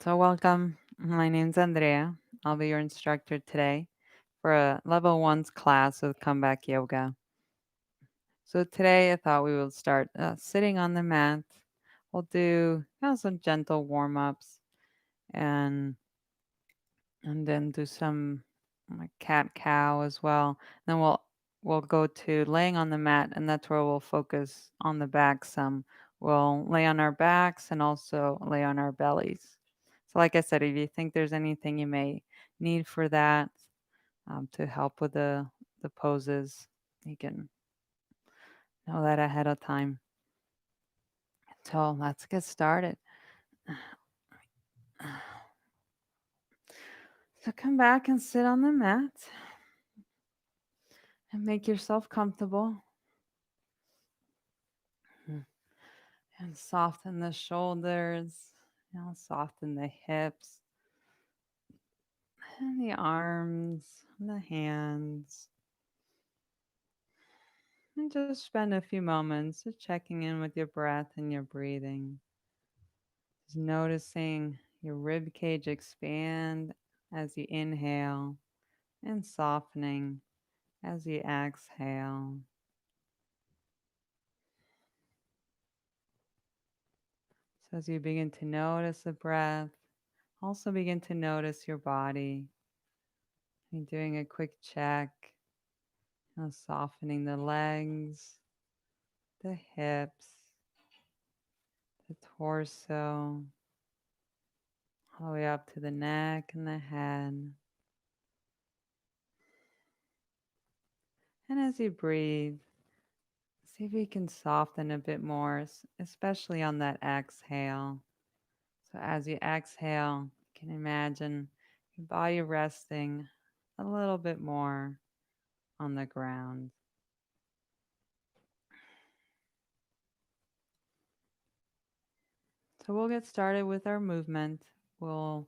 So, welcome. My name's Andrea. I'll be your instructor today for a level one's class with comeback yoga. So, today I thought we would start sitting on the mat. We'll do some gentle warm ups and then do some like cat cow as well. Then we'll go to laying on the mat, and that's where we'll focus on the back some. We'll lay on our backs and also lay on our bellies. So, like I said, if you think there's anything you may need for that to help with the poses, you can know that ahead of time. So let's get started. So come back and sit on the mat and make yourself comfortable. And soften the shoulders, soften the hips and the arms and the hands. And just spend a few moments just checking in with your breath and your breathing. Just noticing your rib cage expand as you inhale and softening as you exhale. So as you begin to notice the breath, also begin to notice your body. You're doing a quick check, softening the legs, the hips, the torso, all the way up to the neck and the head. And as you breathe, see if you can soften a bit more, especially on that exhale. So as you exhale, you can imagine your body resting a little bit more on the ground. So we'll get started with our movement. We'll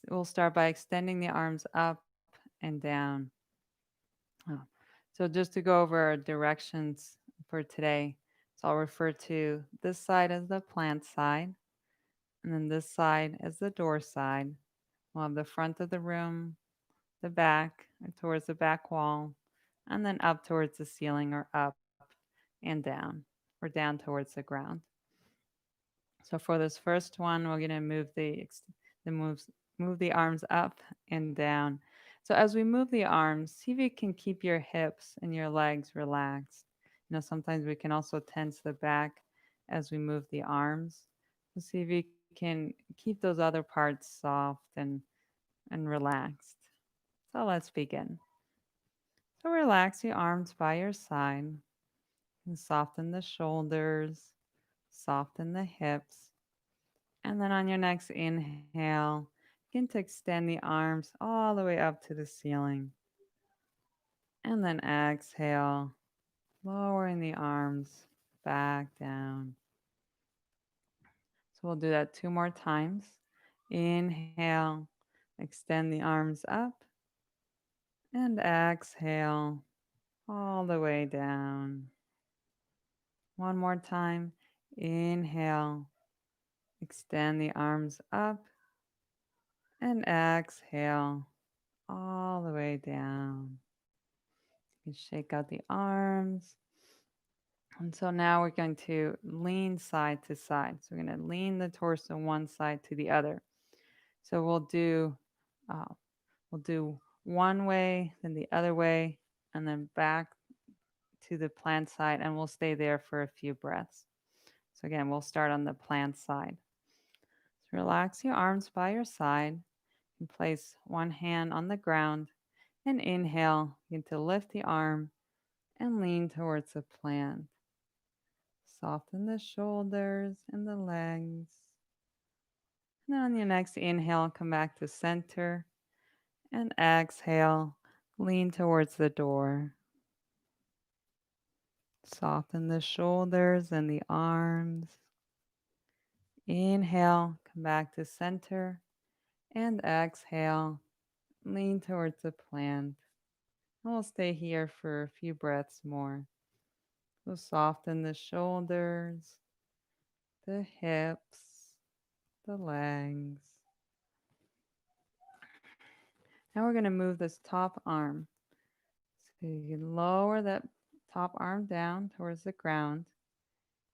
we'll start by extending the arms up and down. Oh. So just to go over our directions for today, so I'll refer to this side as the plant side, and then this side as the door side. We'll have the front of the room, the back, or towards the back wall, and then up towards the ceiling or up and down, or down towards the ground. So for this first one, we're gonna move the moves move the arms up and down. So as we move the arms, see if you can keep your hips and your legs relaxed. Sometimes we can also tense the back as we move the arms. So see if you can keep those other parts soft and relaxed. So let's begin. So relax your arms by your side and soften the shoulders, soften the hips. And then on your next inhale, begin to extend the arms all the way up to the ceiling. And then exhale, lowering the arms back down. So we'll do that two more times. Inhale, extend the arms up, and exhale all the way down. One more time. Inhale, extend the arms up, and exhale all the way down. You can shake out the arms. And so now we're going to lean side to side. So we're going to lean the torso one side to the other. So uh, we'll do one way, then the other way, and then back to the plant side, and we'll stay there for a few breaths. So again, we'll start on the plant side. So relax your arms by your side and place one hand on the ground and inhale, begin to lift the arm and lean towards the plant. Soften the shoulders and the legs. And then on your next inhale, come back to center and exhale, lean towards the door. Soften the shoulders and the arms. Inhale, come back to center and exhale, lean towards the plant. And we'll stay here for a few breaths more. So soften the shoulders, the hips, the legs. Now we're going to move this top arm. So you can lower that top arm down towards the ground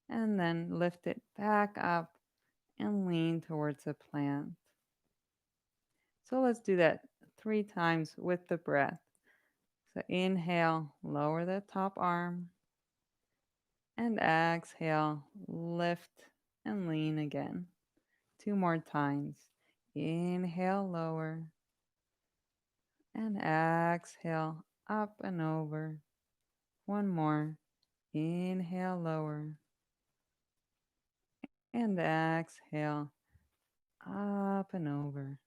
and then lift it back up and lean towards the plant. So let's do that 3 times with the breath. So inhale, lower the top arm, and exhale, lift and lean again. 2 more times. Inhale, lower, and exhale, up and over. One more. Inhale, lower, and exhale, up and over.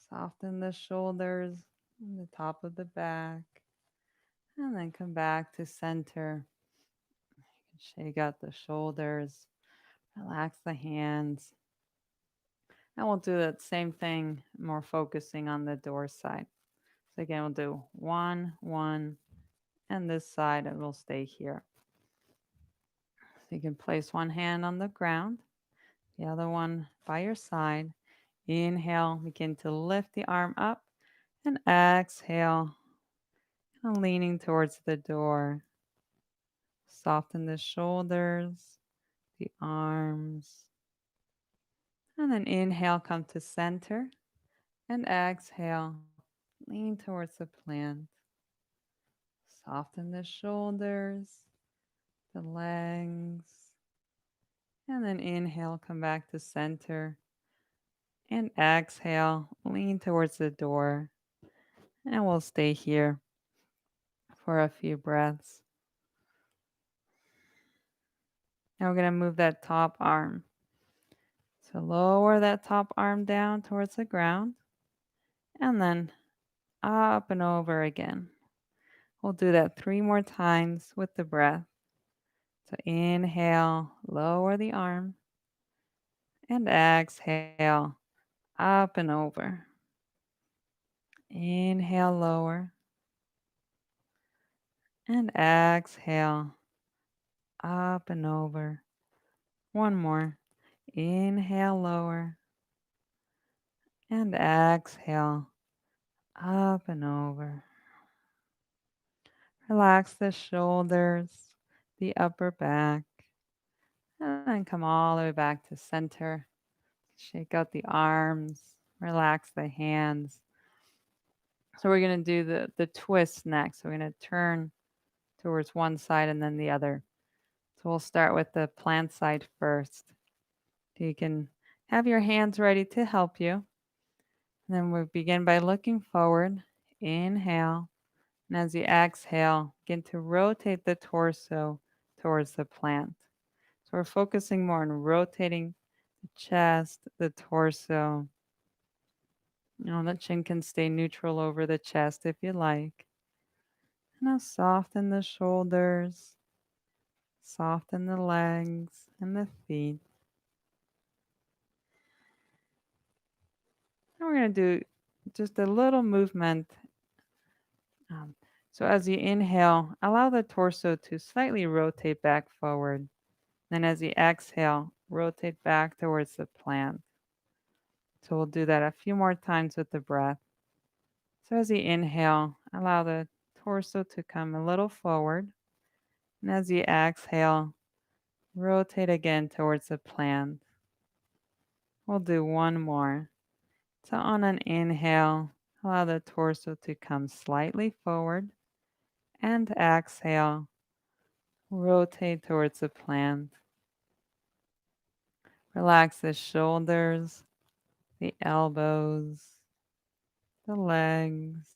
Soften the shoulders and the top of the back, and then come back to center. Shake out the shoulders, relax the hands. And we'll do that same thing, more focusing on the door side. So again, we'll do one, one, and this side it will stay here. So you can place one hand on the ground, the other one by your side. Inhale, begin to lift the arm up, and exhale, and leaning towards the door. Soften the shoulders, the arms, and then inhale, come to center, and exhale, lean towards the plant. Soften the shoulders, the legs, and then inhale, come back to center, and exhale, lean towards the door, and we'll stay here for a few breaths. Now we're going to move that top arm. So lower that top arm down towards the ground, and then up and over again. We'll do that 3 more times with the breath. So inhale, lower the arm, and exhale, up and over. Inhale, lower, and exhale, up and over. One more. Inhale, lower, and exhale, up and over. Relax the shoulders, the upper back, and then come all the way back to center. Shake out the arms, relax the hands. So we're going to do the twist next. So we're going to turn towards one side and then the other. So we'll start with the plant side first. You can have your hands ready to help you. And then we begin by looking forward. Inhale. And as you exhale, begin to rotate the torso towards the plant. So we're focusing more on rotating the chest, the torso. The chin can stay neutral over the chest if you like. Now soften the shoulders, soften the legs and the feet. And we're going to do just a little movement. So as you inhale, allow the torso to slightly rotate back forward. Then as you exhale, rotate back towards the plant. So we'll do that a few more times with the breath. So as you inhale, allow the torso to come a little forward. And as you exhale, rotate again towards the plant. We'll do one more. So on an inhale, allow the torso to come slightly forward. And exhale, rotate towards the plant. Relax the shoulders, the elbows, the legs,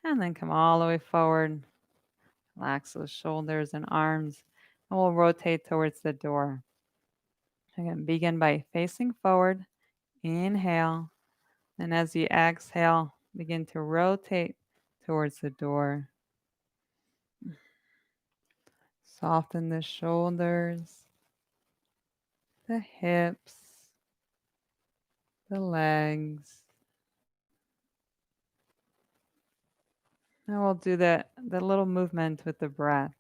and then come all the way forward. Relax those shoulders and arms, and we'll rotate towards the door. Again, begin by facing forward. Inhale, and as you exhale, begin to rotate towards the door. Soften the shoulders, the hips, the legs. Now we'll do the little movement with the breath.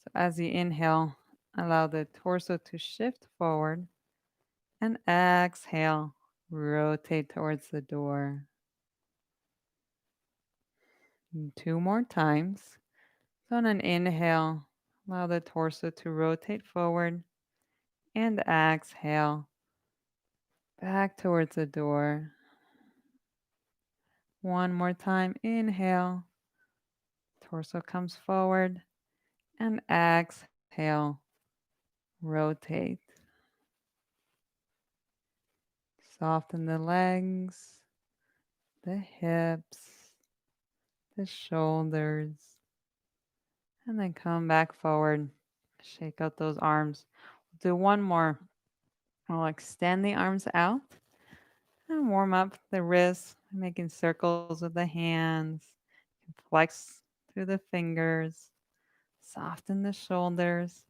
So as you inhale, allow the torso to shift forward, and exhale, rotate towards the door. 2 more times. So on an inhale, allow the torso to rotate forward, and exhale back towards the door. One more time, inhale, torso comes forward, and exhale, rotate. Soften the legs, the hips, the shoulders, and then come back forward. Shake out those arms. Do one more. I'll extend the arms out and warm up the wrists, making circles with the hands. Flex through the fingers, soften the shoulders,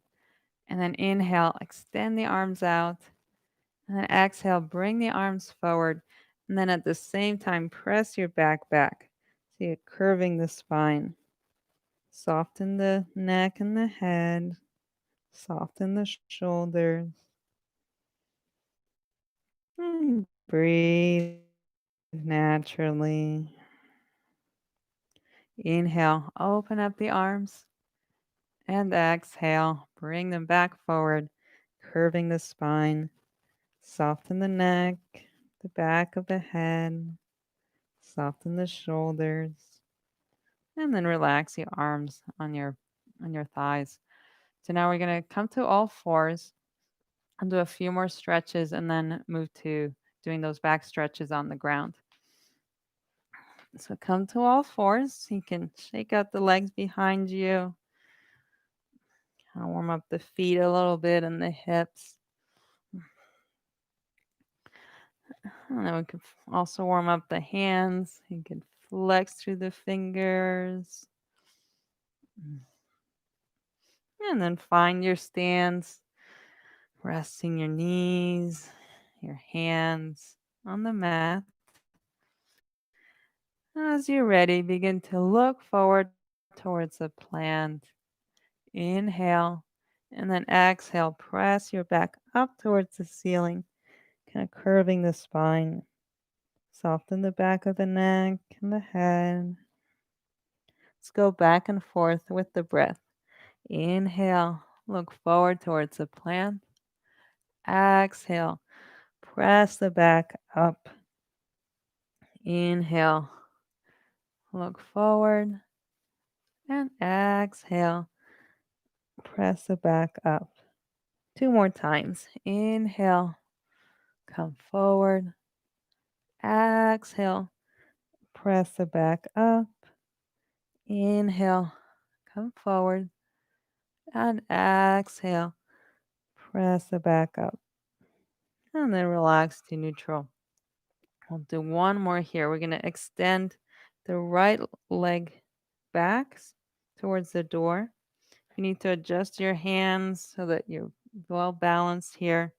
and then inhale, extend the arms out, and then exhale, bring the arms forward, and then at the same time, press your back. So you're curving the spine. Soften the neck and the head, soften the shoulders, and breathe naturally. Inhale, open up the arms, and exhale, bring them back forward, curving the spine. Soften the neck, the back of the head, soften the shoulders, and then relax your arms on your thighs. So now we're going to come to all fours and do a few more stretches and then move to doing those back stretches on the ground. So come to all fours. You can shake out the legs behind you. Kind of warm up the feet a little bit and the hips. And then we can also warm up the hands. You can flex through the fingers. And then find your stance, resting your knees, your hands on the mat. As you're ready, begin to look forward towards the plant. Inhale, and then exhale. Press your back up towards the ceiling, kind of curving the spine. Soften the back of the neck and the head. Let's go back and forth with the breath. Inhale, look forward towards the plant. Exhale, press the back up. Inhale, look forward. And exhale, press the back up. 2 more times. Inhale, come forward. Exhale, press the back up. Inhale, come forward. And exhale, press the back up. And then relax to neutral. We'll do one more here. We're going to extend the right leg back towards the door. You need to adjust your hands so that you're well balanced here.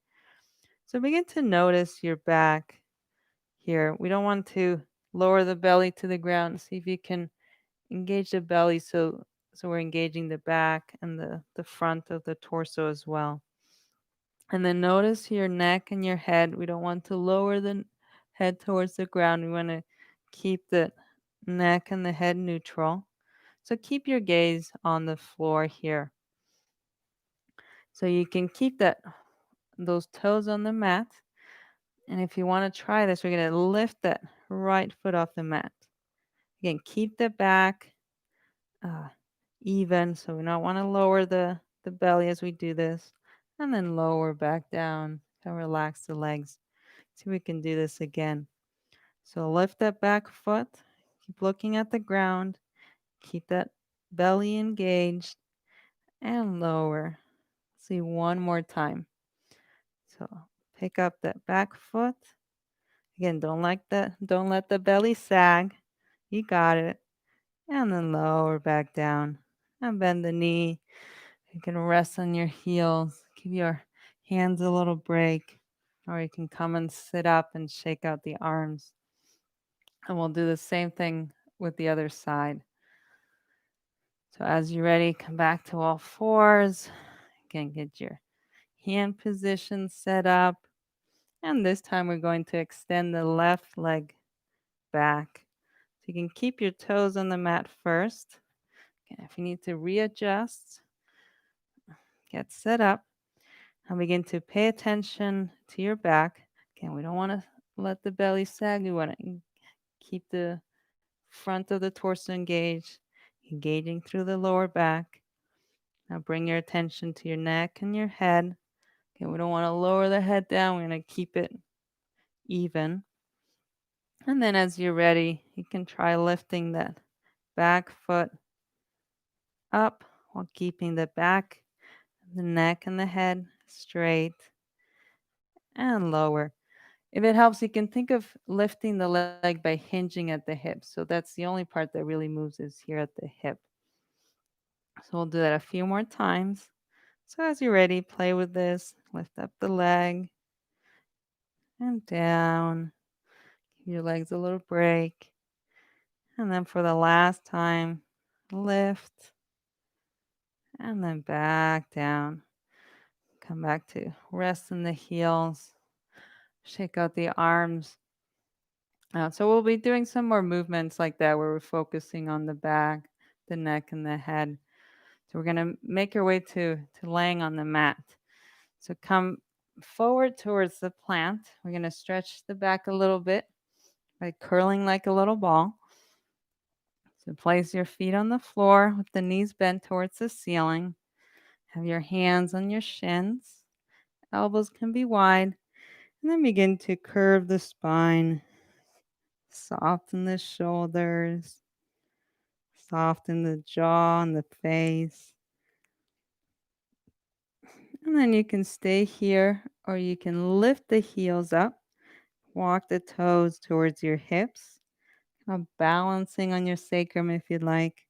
So begin to notice your back here. We don't want to lower the belly to the ground. See if you can engage the belly so we're engaging the back and the front of the torso as well. And then notice your neck and your head. We don't want to lower the head towards the ground. We want to keep the neck and the head neutral. So keep your gaze on the floor here. So you can keep those toes on the mat. And if you want to try this, we're going to lift that right foot off the mat. Again, keep the back even. So we don't want to lower the belly as we do this. And then lower back down and relax the legs. See if we can do this again. So lift that back foot. Keep looking at the ground. Keep that belly engaged. And lower. See one more time. So pick up that back foot. Again, don't let the belly sag. You got it. And then lower back down. And bend the knee. You can rest on your heels. Give your hands a little break. Or you can come and sit up and shake out the arms. And we'll do the same thing with the other side. So as you're ready, come back to all fours. Again, get your hand position set up. And this time we're going to extend the left leg back. So you can keep your toes on the mat first. Okay, if you need to readjust, get set up, and begin to pay attention to your back. Again, we don't want to let the belly sag. We want to keep the front of the torso engaged, engaging through the lower back. Now bring your attention to your neck and your head. Okay, we don't want to lower the head down. We're going to keep it even. And then as you're ready, you can try lifting that back foot up while keeping the back, the neck, and the head straight and lower. If it helps, you can think of lifting the leg by hinging at the hip. So that's the only part that really moves is here at the hip. So we'll do that a few more times. So as you're ready, play with this. Lift up the leg and down. Give your legs a little break. And then for the last time, lift and then back down. Come back to rest in the heels. Shake out the arms. So we'll be doing some more movements like that where we're focusing on the back, the neck, and the head. So we're going to make our way to laying on the mat. So come forward towards the plant. We're going to stretch the back a little bit by curling like a little ball. So place your feet on the floor with the knees bent towards the ceiling. Have your hands on your shins. Elbows can be wide. And then begin to curve the spine. Soften the shoulders. Soften the jaw and the face. And then you can stay here or you can lift the heels up. Walk the toes towards your hips. Balancing on your sacrum if you'd like.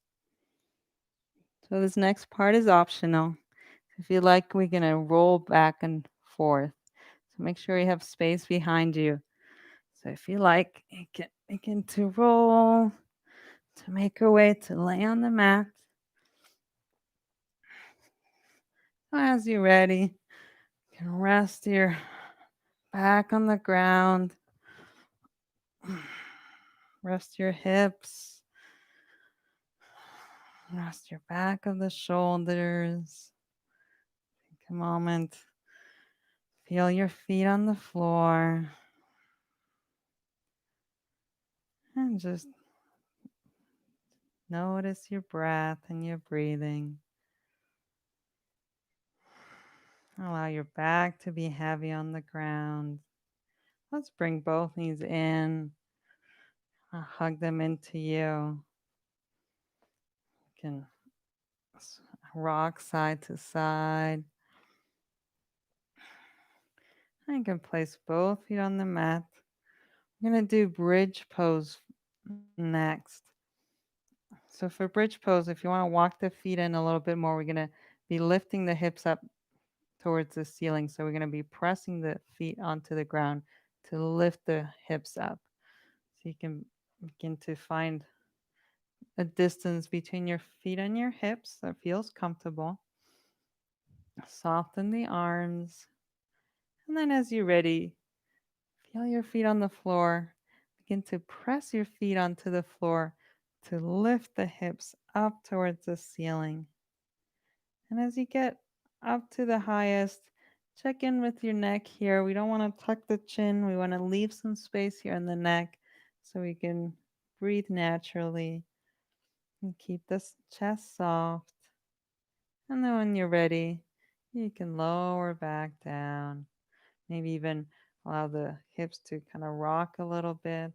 So this next part is optional. If you like, we're going to roll back and forth. So make sure you have space behind you. So if you like, you can begin to roll to make your way to lay on the mat. As you're ready, you can rest your back on the ground. Rest your hips. Rest your back of the shoulders. Take a moment. Feel your feet on the floor. And just notice your breath and your breathing. Allow your back to be heavy on the ground. Let's bring both knees in. Hug them into you. You can rock side to side. And you can place both feet on the mat. We're going to do bridge pose next. So for bridge pose, if you want to walk the feet in a little bit more, we're going to be lifting the hips up towards the ceiling. So we're going to be pressing the feet onto the ground to lift the hips up. So you can begin to find a distance between your feet and your hips that feels comfortable. Soften the arms. And then as you're ready, feel your feet on the floor. Begin to press your feet onto the floor to lift the hips up towards the ceiling. And as you get up to the highest, check in with your neck here. We don't want to tuck the chin. We want to leave some space here in the neck so we can breathe naturally and keep the chest soft. And then when you're ready, you can lower back down. Maybe even allow the hips to kind of rock a little bit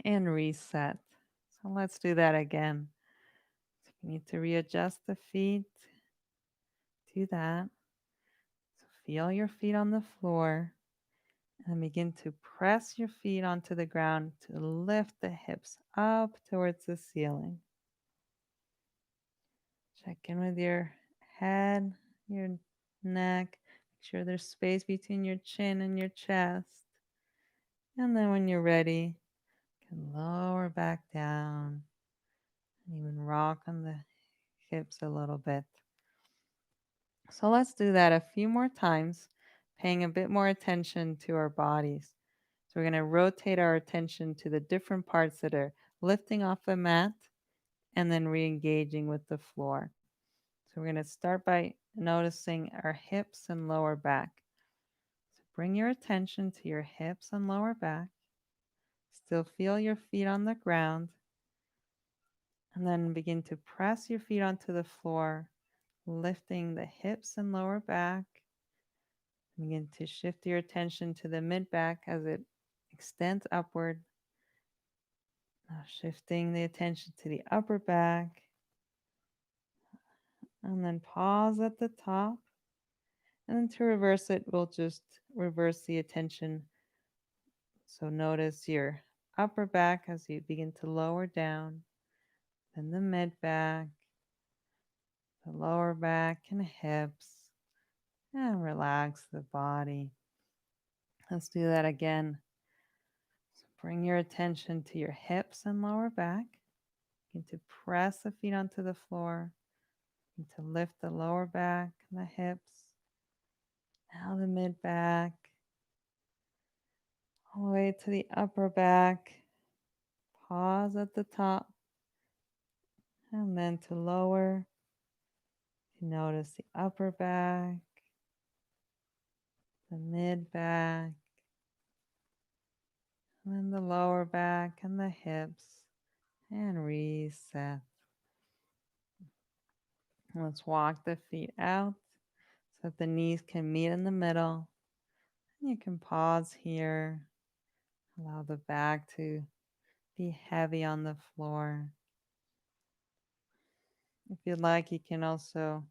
and reset. So let's do that again. So if you need to readjust the feet, do that. So feel your feet on the floor and begin to press your feet onto the ground to lift the hips up towards the ceiling. Check in with your head, your neck. Make sure there's space between your chin and your chest. And then when you're ready, you can lower back down and even rock on the hips a little bit. So let's do that a few more times. paying a bit more attention to our bodies. So we're going to rotate our attention to the different parts that are lifting off the mat and then re-engaging with the floor. So we're going to start by noticing our hips and lower back. So bring your attention to your hips and lower back. Still feel your feet on the ground. And then begin to press your feet onto the floor, lifting the hips and lower back. Begin to shift your attention to the mid back as it extends upward. Now shifting the attention to the upper back. And then pause at the top. And then to reverse it, we'll just reverse the attention. So notice your upper back as you begin to lower down, then the mid back, the lower back and hips, and relax the body. Let's do that again. So bring your attention to your hips and lower back. Begin to press the feet onto the floor. Begin to lift the lower back and the hips. Now the mid back, all the way to the upper back. Pause at the top. And then to lower, notice the upper back, the mid back, and then the lower back and the hips, and reset. Let's walk the feet out so that the knees can meet in the middle. And you can pause here. Allow the back to be heavy on the floor. If you'd like, you can also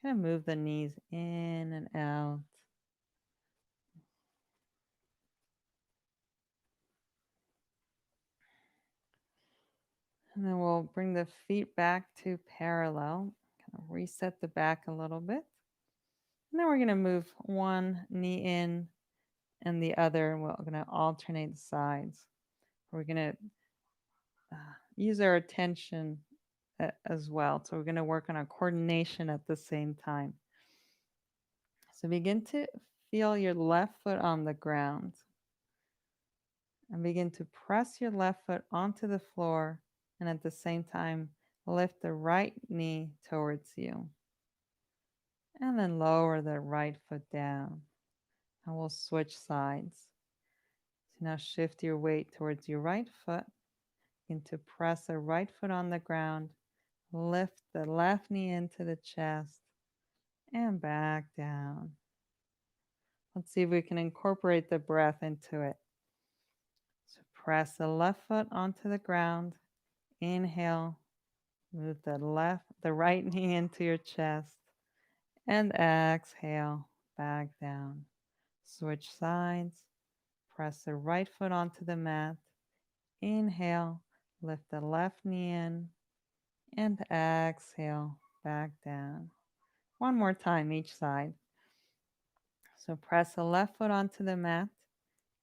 kind of move the knees in and out. And then we'll bring the feet back to parallel, kind of reset the back a little bit. And then we're going to move one knee in and the other, and we're going to alternate the sides. We're going to use our attention as well. So we're going to work on our coordination at the same time. So begin to feel your left foot on the ground. And begin to press your left foot onto the floor, and at the same time, lift the right knee towards you. And then lower the right foot down. And we'll switch sides. So now shift your weight towards your right foot. Begin to press the right foot on the ground. Lift the left knee into the chest and back down. Let's see if we can incorporate the breath into it. So press the left foot onto the ground. Inhale. Move the right knee into your chest. And exhale, back down. Switch sides. Press the right foot onto the mat. Inhale, lift the left knee in. And exhale, back down. One more time each side. So press the left foot onto the mat.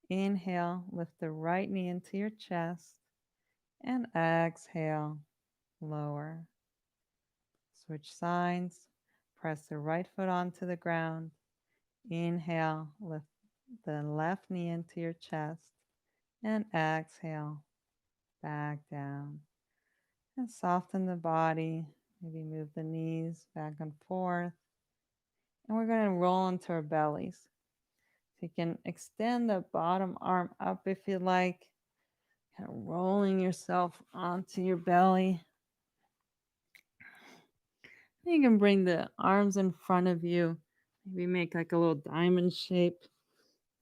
Inhale, lift the right knee into your chest. And exhale, lower. Switch sides. Press the right foot onto the ground. Inhale, lift the left knee into your chest. And exhale, back down. And soften the body. Maybe move the knees back and forth. And we're going to roll into our bellies. So you can extend the bottom arm up if you like, kind of rolling yourself onto your belly. You can bring the arms in front of you. Maybe make like a little diamond shape.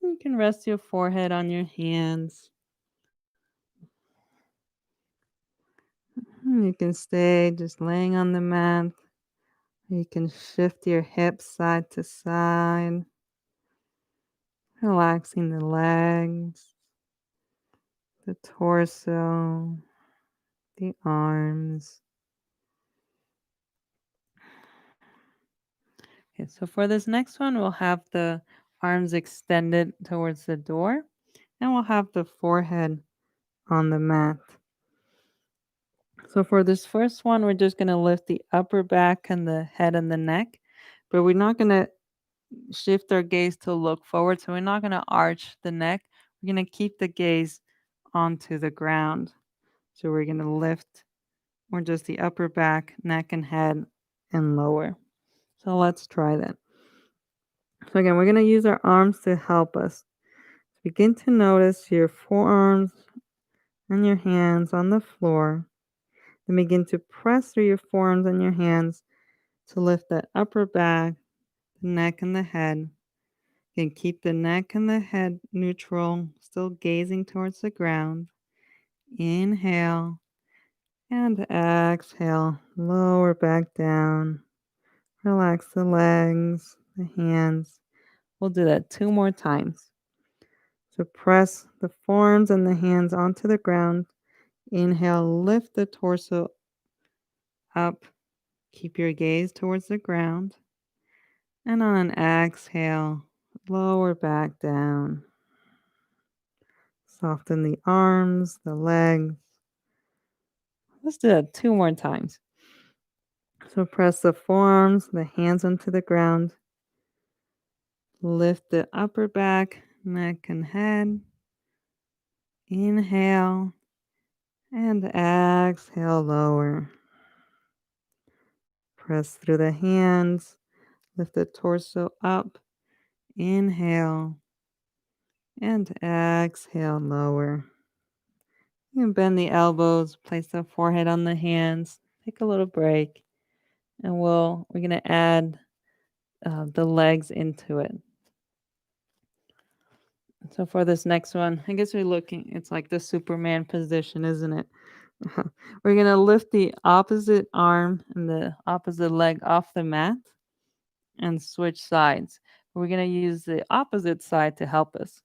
You can rest your forehead on your hands. You can stay just laying on the mat. You can shift your hips side to side, relaxing the legs, the torso, the arms. Okay, so for this next one, we'll have the arms extended towards the door, and we'll have the forehead on the mat. So for this first one, we're just going to lift the upper back and the head and the neck, but we're not going to shift our gaze to look forward. So we're not going to arch the neck. We're going to keep the gaze onto the ground. So we're going to lift or just the upper back, neck, and head, and lower. So let's try that. So again, we're going to use our arms to help us. Begin to notice your forearms and your hands on the floor. Then begin to press through your forearms and your hands to lift that upper back, the neck, and the head. Again, keep the neck and the head neutral, still gazing towards the ground. Inhale and exhale. Lower back down. Relax the legs, the hands. We'll do that 2 more times. So press the forearms and the hands onto the ground. Inhale, lift the torso up. Keep your gaze towards the ground. And on an exhale, lower back down. Soften the arms, the legs. Let's do that 2 more times. So press the forearms, the hands onto the ground. Lift the upper back, neck, and head. Inhale and exhale, lower. Press through the hands. Lift the torso up. Inhale and exhale, lower. You can bend the elbows, place the forehead on the hands, take a little break, and we're going to add the legs into it. So for this next one, I guess it's like the Superman position, isn't it? We're going to lift the opposite arm and the opposite leg off the mat and switch sides. We're going to use the opposite side to help us.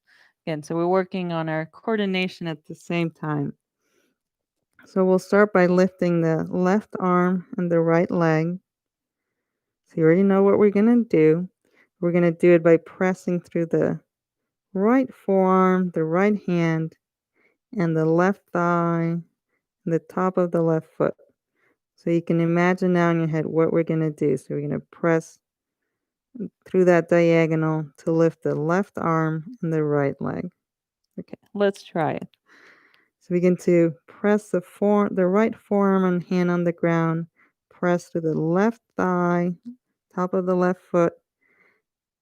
Again, so we're working on our coordination at the same time. So we'll start by lifting the left arm and the right leg. So you already know what we're going to do. We're going to do it by pressing through the right forearm, the right hand, and the left thigh, and the top of the left foot. So you can imagine now in your head what we're going to do. So we're going to press through that diagonal to lift the left arm and the right leg. Okay, let's try it. So begin to press the right forearm and hand on the ground. Press to the left thigh, top of the left foot,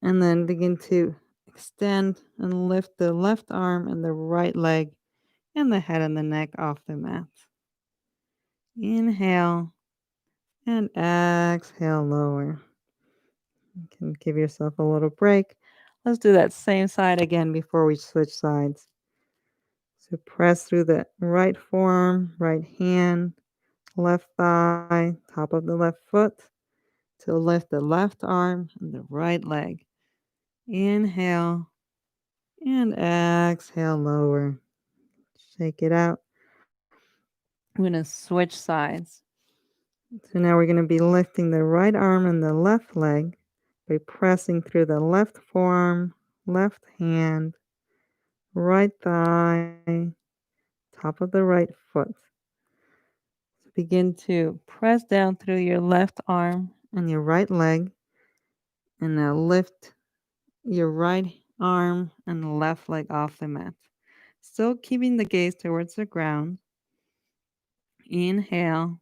and then begin to extend and lift the left arm and the right leg and the head and the neck off the mat. Inhale and exhale, lower. You can give yourself a little break. Let's do that same side again before we switch sides. So press through the right forearm, right hand, left thigh, top of the left foot to lift the left arm and the right leg. Inhale and exhale, lower. Shake it out. I'm going to switch sides. So now we're going to be lifting the right arm and the left leg by pressing through the left forearm, left hand, right thigh, top of the right foot. So begin to press down through your left arm and your right leg. And now lift your right arm and left leg off the mat. Still keeping the gaze towards the ground. Inhale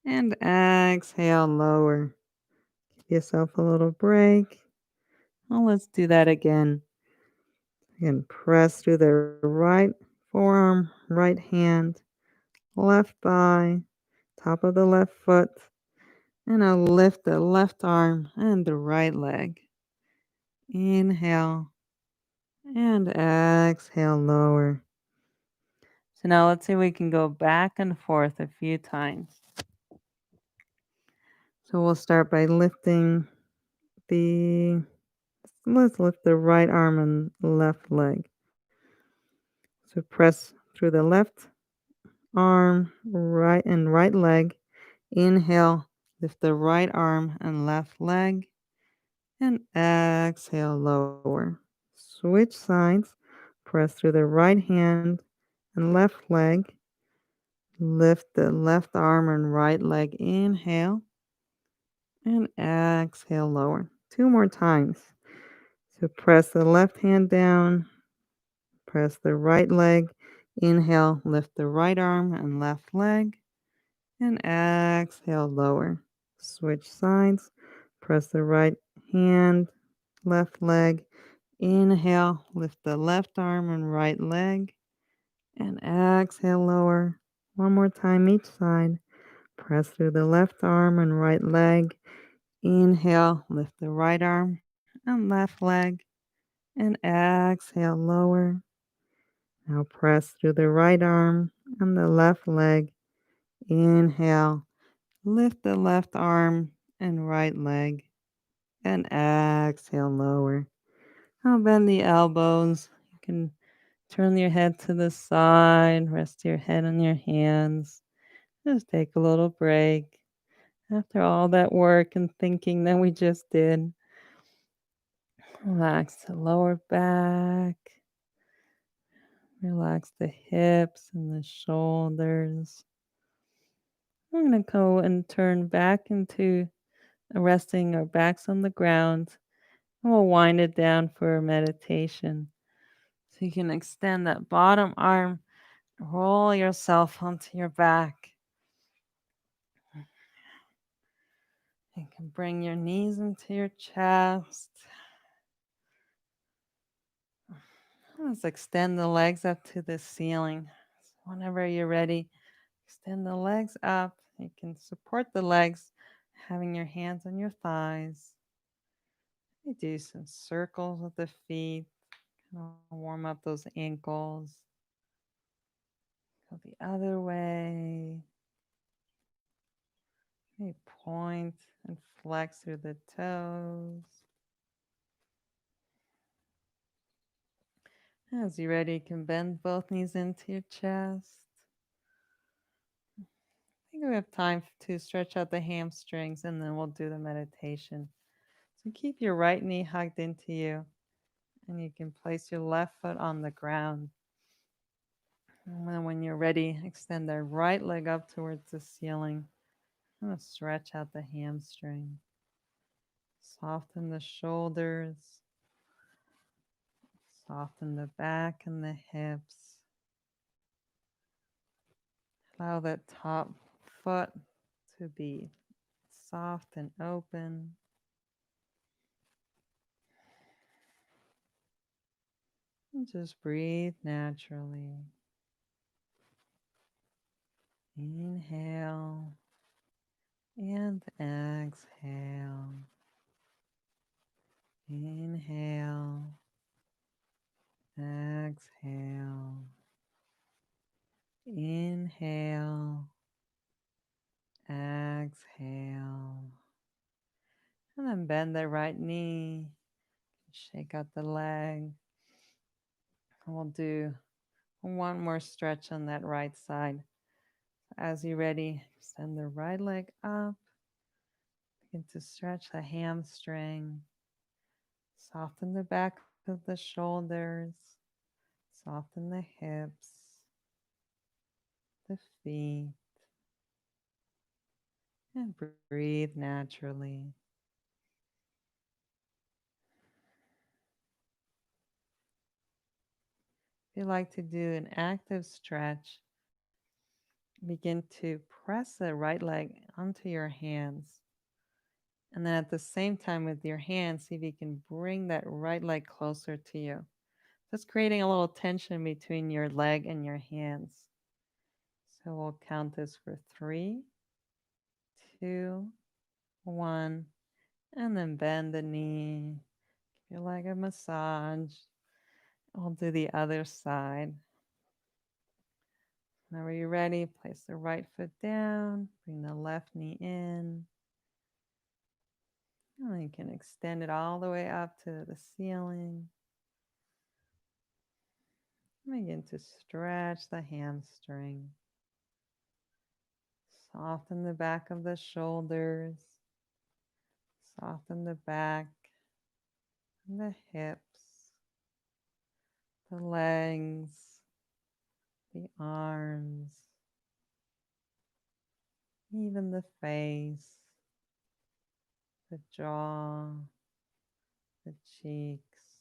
and exhale, lower. Give yourself a little break. Well, let's do that again. Again, press through the right forearm, right hand, left thigh, top of the left foot, and I'll lift the left arm and the right leg. Inhale and exhale, lower. So now let's see if we can go back and forth a few times. So we'll start by lifting let's lift the right arm and left leg. So press through the left arm, right leg. Inhale, lift the right arm and left leg. And exhale, lower. Switch sides. Press through the right hand and left leg. Lift the left arm and right leg. Inhale. And exhale, lower. 2 more times. So press the left hand down, press the right leg. Inhale, lift the right arm and left leg. And exhale, lower. Switch sides. Press the right hand, left leg. Inhale, lift the left arm and right leg. And exhale, lower. One more time each side. Press through the left arm and right leg. Inhale, lift the right arm and left leg. And exhale, lower. Now press through the right arm and the left leg. Inhale, lift the left arm and right leg. And exhale, lower. Now bend the elbows. You can turn your head to the side, rest your head on your hands. Just take a little break. After all that work and thinking that we just did, relax the lower back, relax the hips and the shoulders. We're going to go and turn back into resting our backs on the ground, and we'll wind it down for a meditation. So you can extend that bottom arm, roll yourself onto your back. You can bring your knees into your chest. Let's extend the legs up to the ceiling. So whenever you're ready, extend the legs up. You can support the legs, having your hands on your thighs. You do some circles with the feet, kind of warm up those ankles. Go the other way. Maybe point and flex through the toes. As you're ready, you can bend both knees into your chest. I think we have time to stretch out the hamstrings and then we'll do the meditation. So keep your right knee hugged into you and you can place your left foot on the ground. And then when you're ready, extend the right leg up towards the ceiling. I'm going to stretch out the hamstring. Soften the shoulders. Soften the back and the hips. Allow that top foot to be soft and open. And just breathe naturally. Inhale and exhale. Inhale, exhale. Inhale, exhale. And then bend the right knee. Shake out the leg. And we'll do one more stretch on that right side. As you're ready, extend the right leg up. Begin to stretch the hamstring. Soften the back of the shoulders. Soften the hips, the feet. And breathe naturally. If you like to do an active stretch, begin to press the right leg onto your hands. And then at the same time with your hands, see if you can bring that right leg closer to you. Just creating a little tension between your leg and your hands. So we'll count this for 3, 2, 1, and then bend the knee. Give your leg a massage. We'll do the other side. Whenever you're ready, place the right foot down, bring the left knee in. And you can extend it all the way up to the ceiling. Begin to stretch the hamstring. Soften the back of the shoulders. Soften the back and the hips, the legs, the arms, even the face, the jaw, the cheeks.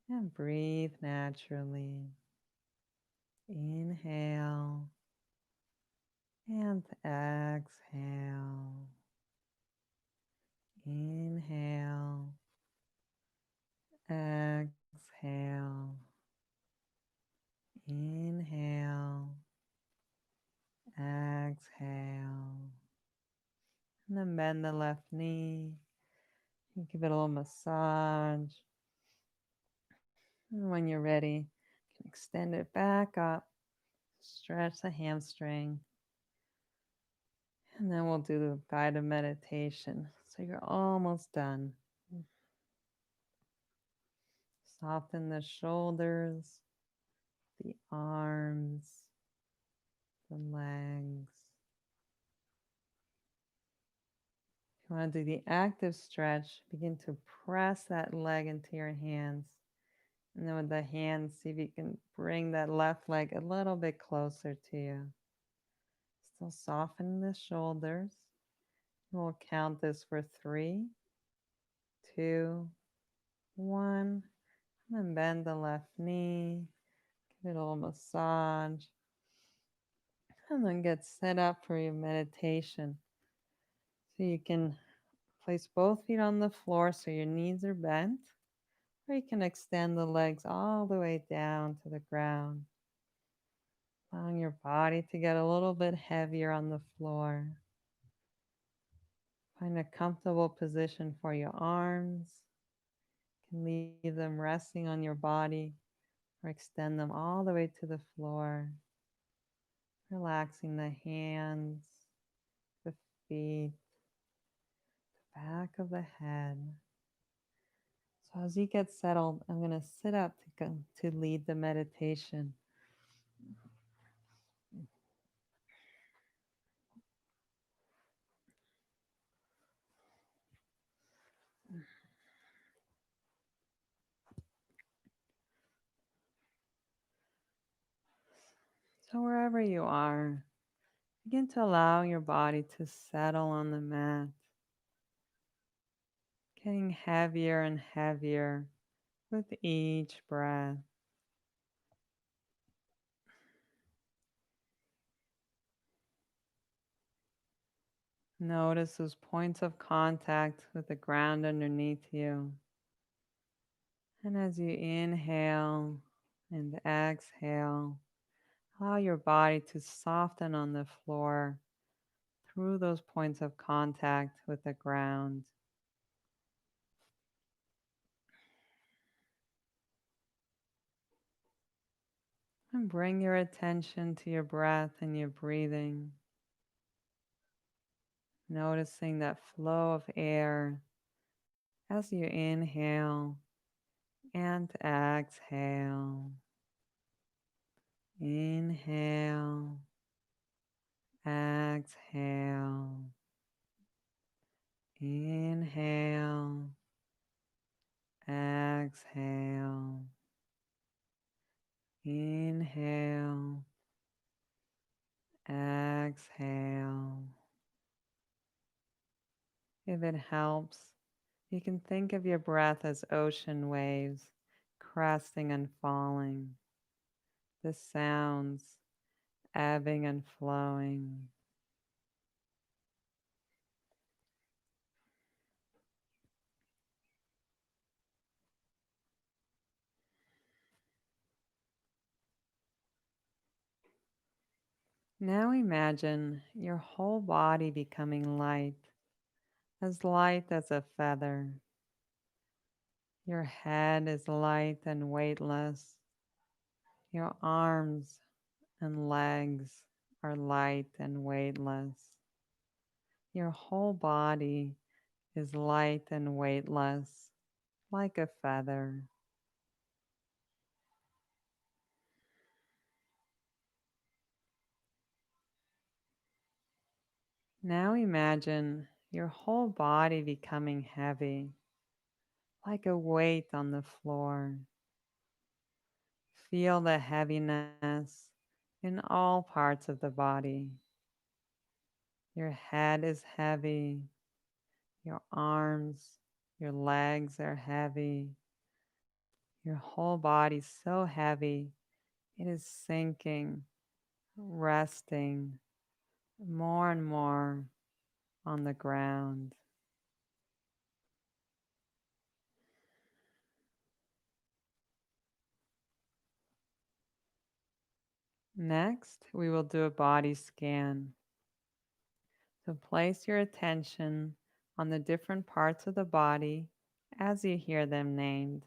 and breathe naturally. Inhale and exhale. Inhale, exhale, inhale, exhale. And then bend the left knee and give it a little massage. And when you're ready, you can extend it back up, stretch the hamstring, and then we'll do the guided meditation. So you're almost done. Soften the shoulders, the arms, the legs. If you want to do the active stretch, begin to press that leg into your hands. And then with the hands, see if you can bring that left leg a little bit closer to you. Still soften the shoulders. We'll count this for 3, 2, 1. And then bend the left knee. Give it a little massage. And then get set up for your meditation. So you can place both feet on the floor so your knees are bent. Or you can extend the legs all the way down to the ground, allowing your body to get a little bit heavier on the floor. Find a comfortable position for your arms. You can leave them resting on your body or extend them all the way to the floor. Relaxing the hands, the feet, the back of the head. So as you get settled, I'm going to sit up to lead the meditation. So wherever you are, begin to allow your body to settle on the mat, getting heavier and heavier with each breath. Notice those points of contact with the ground underneath you. And as you inhale and exhale, allow your body to soften on the floor through those points of contact with the ground. And bring your attention to your breath and your breathing, noticing that flow of air as you inhale and exhale. Inhale, exhale. Inhale, exhale. Inhale, exhale. If it helps, you can think of your breath as ocean waves cresting and falling. The sounds ebbing and flowing. Now imagine your whole body becoming light as a feather. Your head is light and weightless. Your arms and legs are light and weightless. Your whole body is light and weightless, like a feather. Now imagine your whole body becoming heavy, like a weight on the floor. Feel the heaviness in all parts of the body. Your head is heavy, your arms, your legs are heavy, Your whole body's so heavy. It is sinking, resting more and more on the ground. Next, we will do a body scan. So place your attention on the different parts of the body as you hear them named.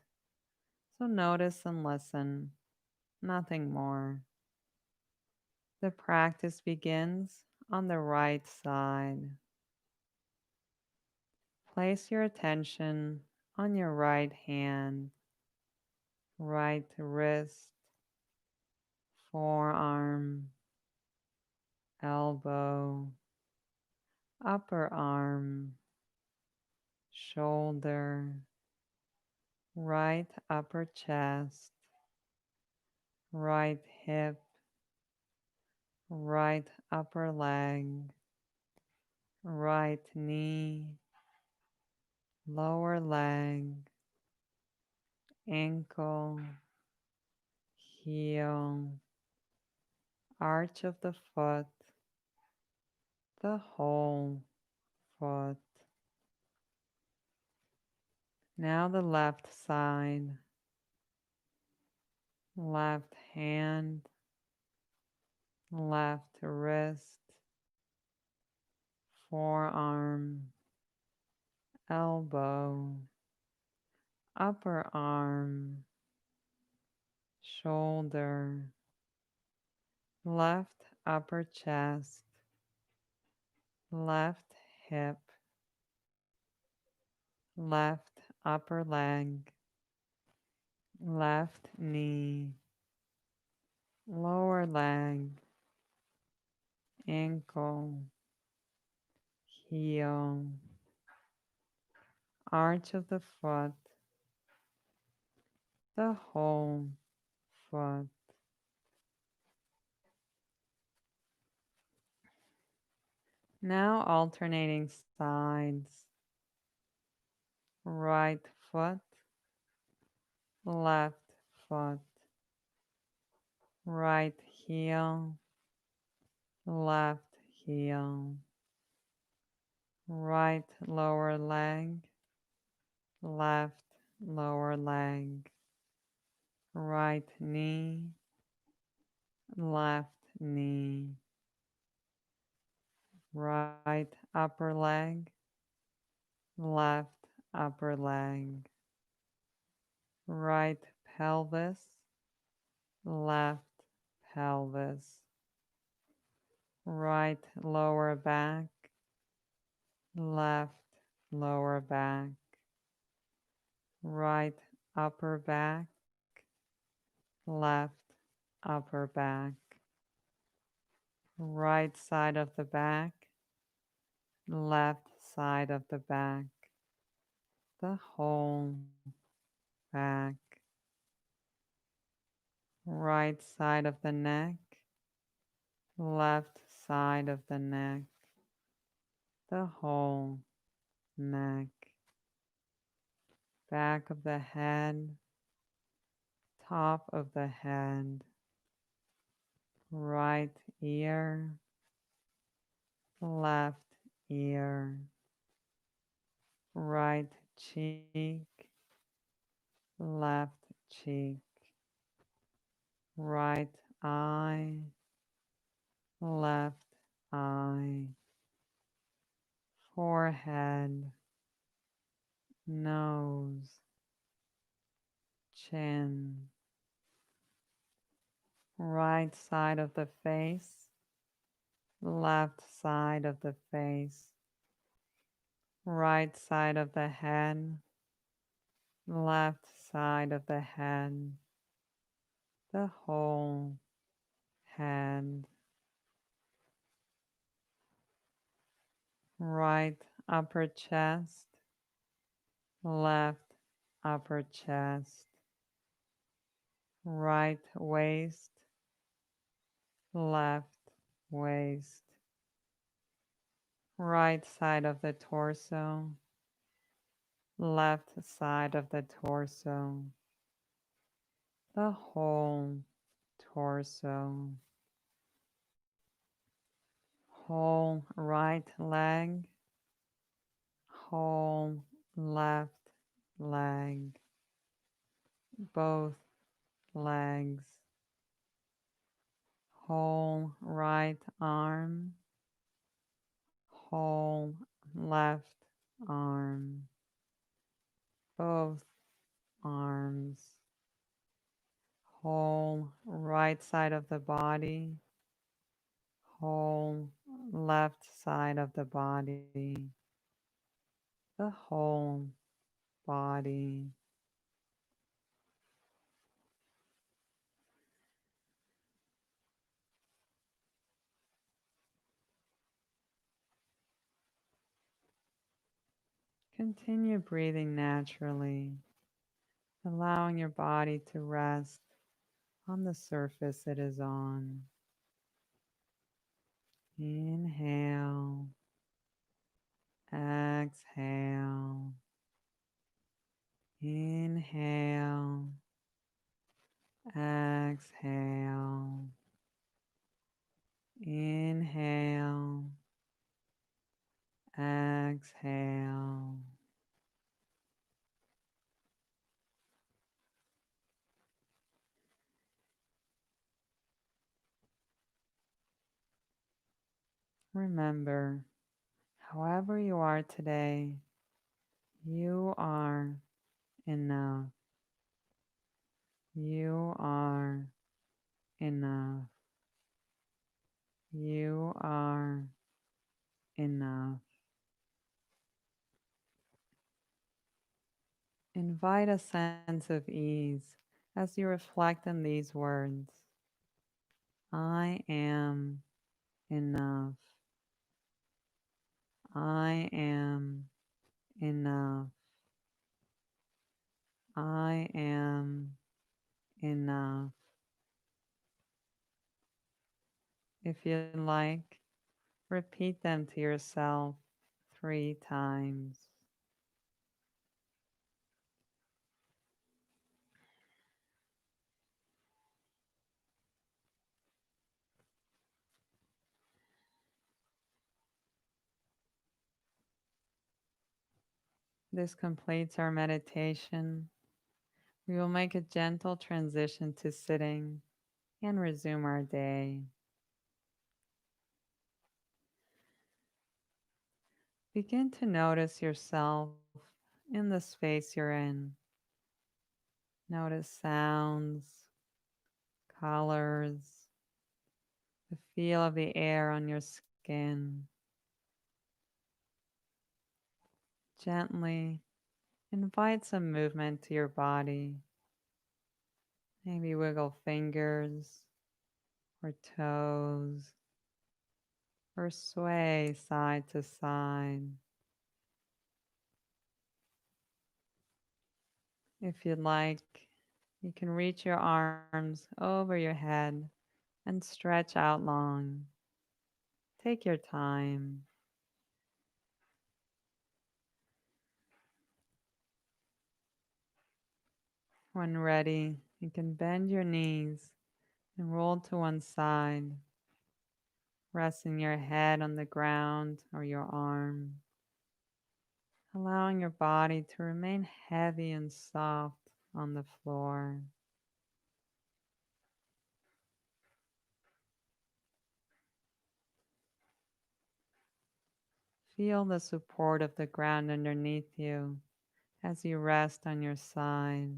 So notice and listen, nothing more. The practice begins on the right side. Place your attention on your right hand, right wrist, forearm, elbow, upper arm, shoulder, right upper chest, right hip, right upper leg, right knee, lower leg, ankle, heel, arch of the foot, the whole foot. Now the left side, left hand, left wrist, forearm, elbow, upper arm, shoulder, left upper chest, left hip, left upper leg, left knee, lower leg, ankle, heel, arch of the foot, the whole foot. Now alternating sides, right foot, left foot, right heel, left heel, right lower leg, left lower leg, right knee, left knee, right upper leg, left upper leg, right pelvis, left pelvis, right lower back, left lower back, right upper back, left upper back, right side of the back, left side of the back, the whole back, right side of the neck, left side of the neck, the whole neck, back of the head, top of the head, right ear, left ear, right cheek, left cheek, right eye, left eye, forehead, nose, chin, right side of the face, left side of the face, right side of the head, left side of the head, the whole head, right upper chest, left upper chest, right waist, left waist, right side of the torso, left side of the torso, the whole torso, whole right leg, whole left leg, both legs, whole right arm, whole left arm, both arms, whole right side of the body, whole left side of the body, the whole body. Continue breathing naturally, allowing your body to rest on the surface it is on. Inhale, exhale, inhale, exhale, inhale, exhale. Remember, however you are today, you are enough. You are enough. You are enough. Invite a sense of ease as you reflect on these words. I am enough. I am enough. I am enough. If you like, repeat them to yourself 3 times. This completes our meditation. We will make a gentle transition to sitting and resume our day. Begin to notice yourself in the space you're in. Notice sounds, colors, the feel of the air on your skin. Gently invite some movement to your body. Maybe wiggle fingers or toes or sway side to side. If you'd like, you can reach your arms over your head and stretch out long. Take your time. When ready, you can bend your knees and roll to one side, resting your head on the ground or your arm, allowing your body to remain heavy and soft on the floor. Feel the support of the ground underneath you as you rest on your side.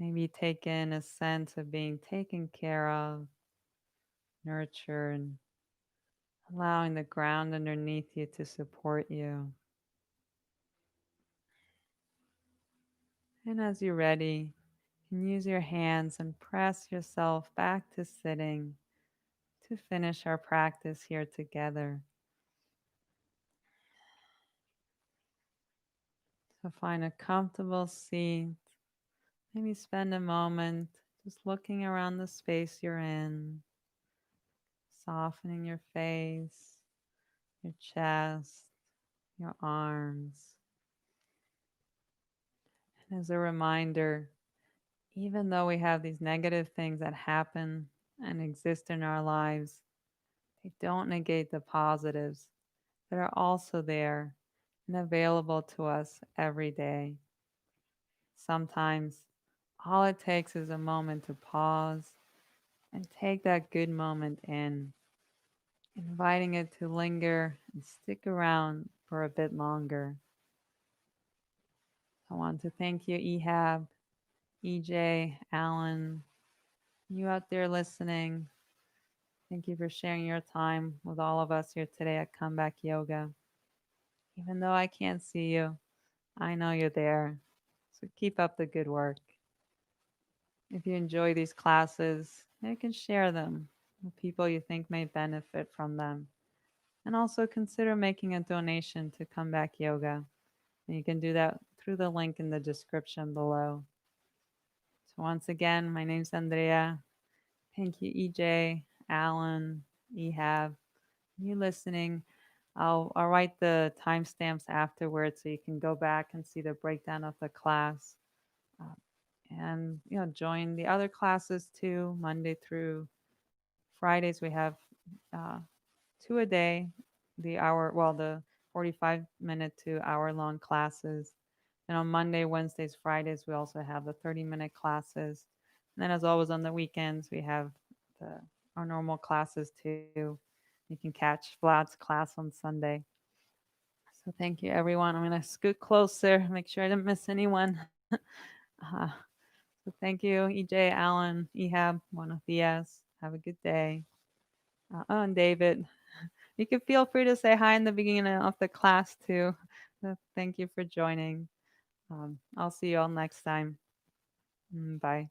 Maybe take in a sense of being taken care of, nurtured, allowing the ground underneath you to support you. And as you're ready, you can use your hands and press yourself back to sitting to finish our practice here together. So find a comfortable seat. Maybe spend a moment just looking around the space you're in, softening your face, your chest, your arms. And as a reminder, Even though we have these negative things that happen and exist in our lives, they don't negate the positives that are also there and available to us every day. Sometimes all it takes is a moment to pause and take that good moment in, inviting it to linger and stick around for a bit longer. I want to thank you, Ehab, EJ, Alan, you out there listening. Thank you for sharing your time with all of us here today at Comeback Yoga. Even though I can't see you, I know you're there. So keep up the good work. If you enjoy these classes, you can share them with people you think may benefit from them. And also consider making a donation to Comeback Yoga. And you can do that through the link in the description below. So, once again, my name's Andrea. Thank you, EJ, Alan, Ehab, you listening. I'll write the timestamps afterwards so you can go back and see the breakdown of the class. Uh, and join the other classes too. Monday through Fridays we have uh, two a day, the 45-minute to hour long classes. And on Monday, Wednesdays, Fridays we also have the 30-minute classes. And then as always on the weekends we have the our normal classes too. You can catch Vlad's class on Sunday. So thank you everyone. I'm gonna scoot closer, make sure I didn't miss anyone. uh, so thank you, EJ, Alan, Ehab, Buenos Dias. Have a good day. Oh, and David, you can feel free to say hi in the beginning of the class too. Thank you for joining. I'll see you all next time. Bye.